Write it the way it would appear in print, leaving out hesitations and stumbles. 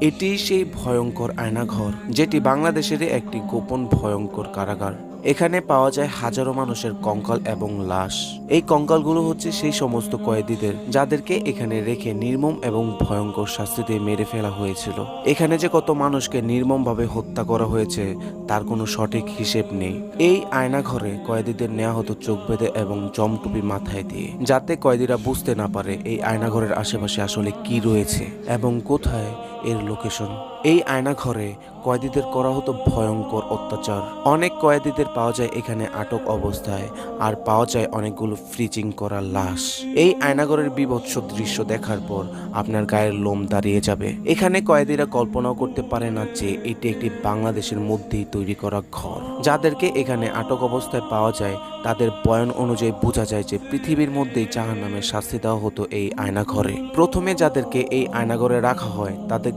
এটি সেই ভয়ঙ্কর আয়নাঘর, যেটি বাংলাদেশেরই একটি গোপন ভয়ঙ্কর কারাগার। এখানে পাওয়া যায় হাজারো মানুষের কঙ্কাল এবং লাশ। এই কঙ্কালগুলো হচ্ছে সেই সমস্ত কয়েদিদের যাদেরকে এখানে রেখে নির্মম এবং ভয়ঙ্কর শাস্তি দিয়ে মেরে ফেলা হয়েছিল। এখানে যে কত মানুষকে নির্মমভাবে হত্যা করা হয়েছে তার কোনো সঠিক হিসেব নেই। এই আয়নাঘরে কয়েদিদের নেওয়া হতো চোখ বেঁধে এবং জমটুপি মাথায় দিয়ে, যাতে কয়েদিরা বুঝতে না পারে এই আয়নাঘরের আশেপাশে আসলে কি রয়েছে এবং কোথায় এর লোকেশন। এই আয়নাঘরে কয়েদিদের করা হতো ভয়ঙ্কর অত্যাচার। অনেক কয়েদিদের পাওয়া যায় এখানে আটক অবস্থায়, আর পাওয়া যায় অনেকগুলো ফ্রিজিং করা লাশ। এই আয়নাঘরের বীভৎস দৃশ্য দেখার পর আপনার গায়ের লোম দাঁড়িয়ে যাবে। এখানে কয়েদিরা কল্পনাও করতে পারে না যে এটি একটি বাংলাদেশের মধ্যেই তৈরি করা ঘর। যাদেরকে এখানে আটক অবস্থায় পাওয়া যায় তাদের বয়ান অনুযায়ী বোঝা যায় যে পৃথিবীর মধ্যেই জাহান্নামের শাস্তি দেওয়া হতো এই আয়নাঘরে। প্রথমে যাদেরকে এই আয়নাঘরে রাখা হয় তাদের